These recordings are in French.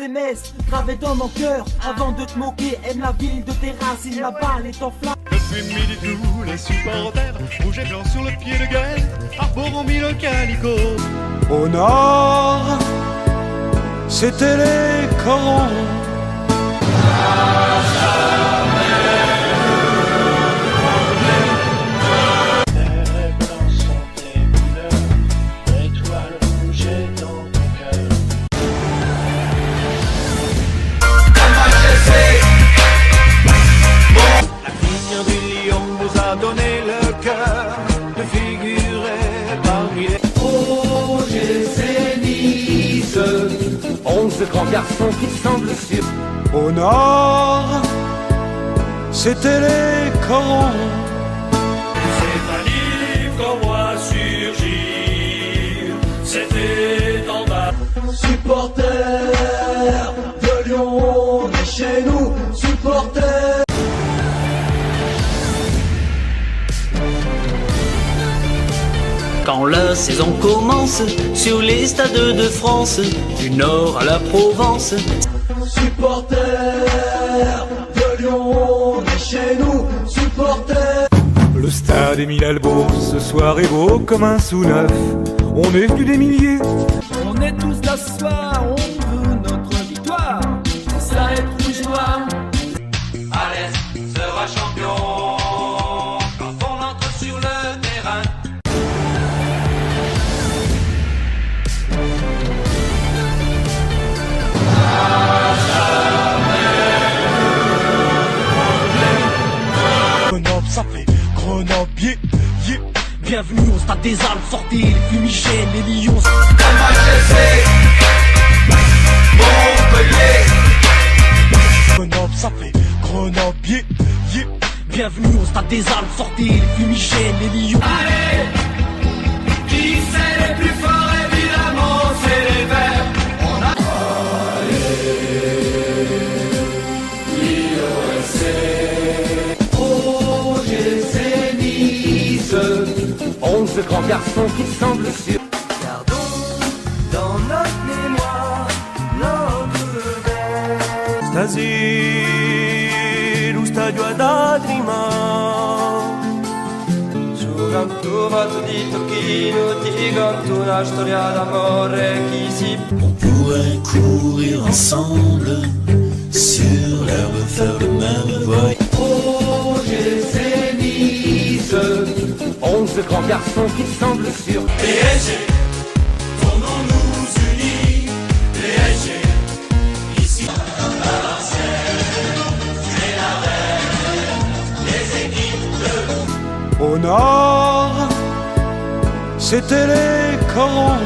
SMS gravé dans mon cœur. Avant de te moquer, aime la ville de tes racines. La balle est en flamme. Depuis midi tous les supporters, rouge et blanc sur le pied de guerre, arborant mis le calico. Au nord, c'était les corons. Donner le cœur de figurer parmi les OGC Nice, 11 grands garçons qui semblent sûrs. Au nord, c'était les corons. C'est un livre qu'on voit surgir, c'était en bas. Supporters de Lyon, on est chez nous. Supporters. Quand la saison commence, sur les stades de France, du Nord à la Provence. Supporters de Lyon, on est chez nous. Supporters. Le stade Émile Albo, ce soir est beau comme un sous-neuf. On est plus des milliers. On est tous là ce soir, on veut notre victoire. C'est ça être rouge noir. Alès sera champion quand on entre sur le terrain. Grenoble, ça fait Grenoble, yeah, yeah. Bienvenue au stade des Alpes, sortez les fumigènes, les lions. Grenoble, ça fait Grenoble, yeah, yeah. Bienvenue au stade des Alpes, sortez les fumigènes, les lions. Allez, qui c'est les plus forts? Évidemment, c'est les Verts. On a OGC Nice, 11 grands garçons qui semblent sûrs. gardons dans notre mémoire notre verre. Stasera lo stadio ad Adrima. Su canto fatto di tocchino, ti canto una storia d'amore chi si. On pourrait courir ensemble sur l'herbe, faire le même voyage. OGC Nice, 11 grands garçons qui semblent sûrs. PSG, tournons-nous unis. PSG, ici. C'est la reine des équipes de. Au nord, c'était les corons.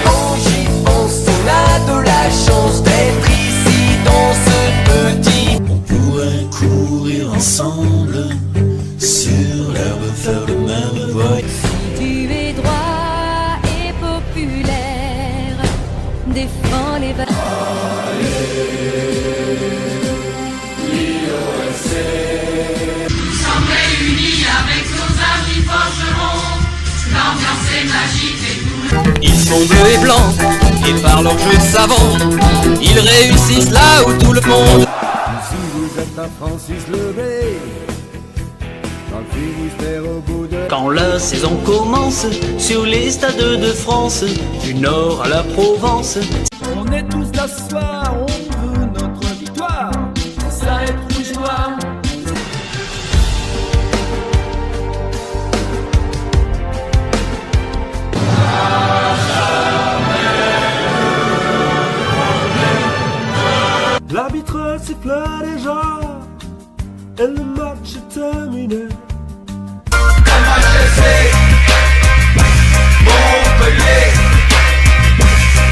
Quand j'y pense, on a de la chance d'être ici dans ce petit. On pourrait courir ensemble sur l'herbe, faire le même voyage. Tu es droit et populaire, défends les valeurs. Nous sommes réunis avec nos amis forgerons. L'ambiance est magique et tout. Ils sont bleus et blancs, et par leur jeu savant, ils réussissent là où tout le monde. Si vous êtes à Francis Lebé, dans le Finistère au bout de. Quand la saison commence, sur les stades de France, du Nord à la Provence. On est tous là ce soir, on veut notre victoire. C'est ça être rouge noir. L'arbitre siffle déjà, et le match est terminé.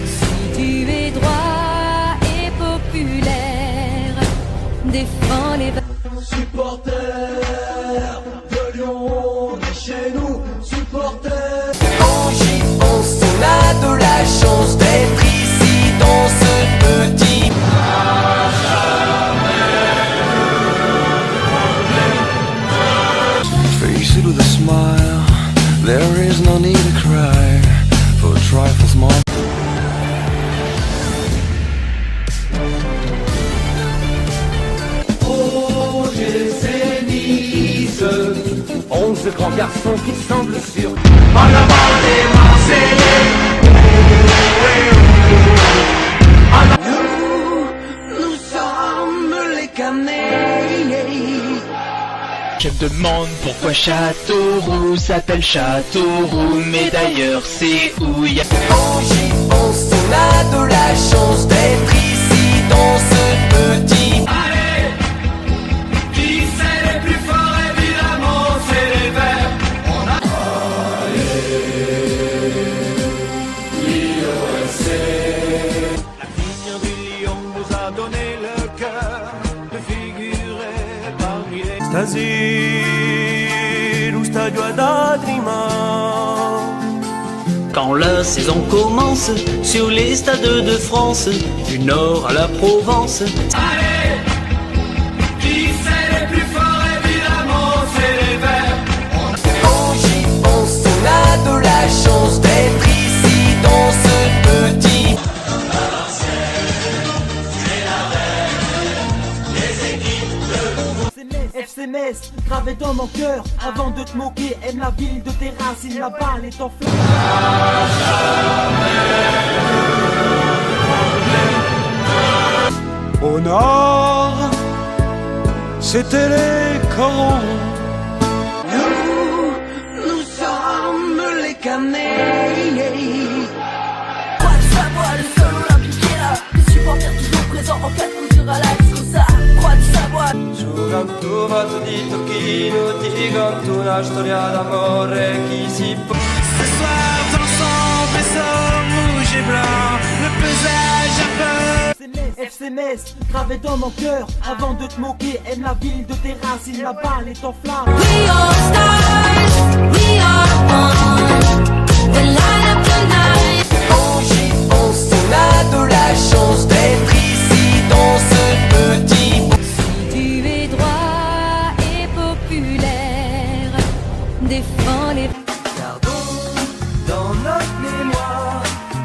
Si tu es droit et populaire, défends les valeurs. Supporters de Lyon, on est chez nous. Supporters. Quand j'y pense, on a de la chance d'être ici dans ce petit. Face it with a smile, there ce grand garçon qui semble sûr. En avant les Marseillais. Nous sommes les Canets. Je me demande pourquoi Châteauroux s'appelle Châteauroux, mais d'ailleurs c'est où y a... Quand j'y pense, on a de la chance d'être ici dans ce petit... Allez, qui c'est les plus forts? Évidemment, c'est les Verts. On a... La ligne du lion nous a donné le cœur de figurer parmi les... Stasera, stadio ad Adrima. Quand la saison commence sur les stades de France, du Nord à la Provence. Allez, qui c'est les plus forts? Évidemment, c'est les Verts. Quand j'y pense, on a de la chance d'être ici dans ce petit... FC Metz, gravé dans mon cœur. Avant de te moquer, aime la ville de tes racines. La balle est en flamme. Au nord, c'était les corons. Nous sommes les Canets. Quoi de savoir, le seul olympique est là. Les supporters toujours présents en cas de coup dur à la Scossa. Quoi de savoir. Trovato di Tocchino, ti canto una storia d'amore qui si peut. Ce soir dans son vaisseau rouge et blanc, le pesage a peur. FC Metz, gravé dans mon cœur. Avant de te moquer, aime la ville de tes racines. La balle est en flamme. We are stars, we are one. The light of the night. Quand j'y pense, on a de la chance d'être ici dans ce petit... Tu es droit et populaire. Défends les... Gardons dans notre mémoire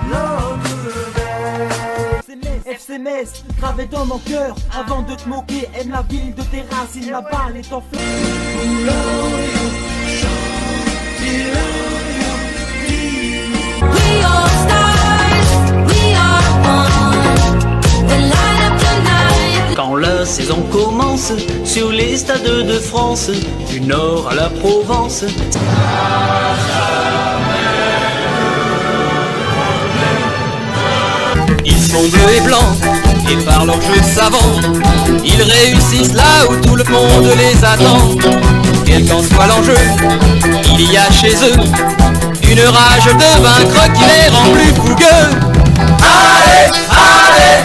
notre verre. FC Metz, gravé dans mon cœur. Avant de te moquer, aime la ville de tes racines. La balle est en flamme. We are stars, we are one. The light of the night. Quand la saison commence sur les stades de France, du Nord à la Provence. Ils sont bleus et blancs, et par leur jeu savant, ils réussissent là où tout le monde les attend. Quel qu'en soit l'enjeu, il y a chez eux une rage de vaincre qui les rend plus fougueux. Allez, allez,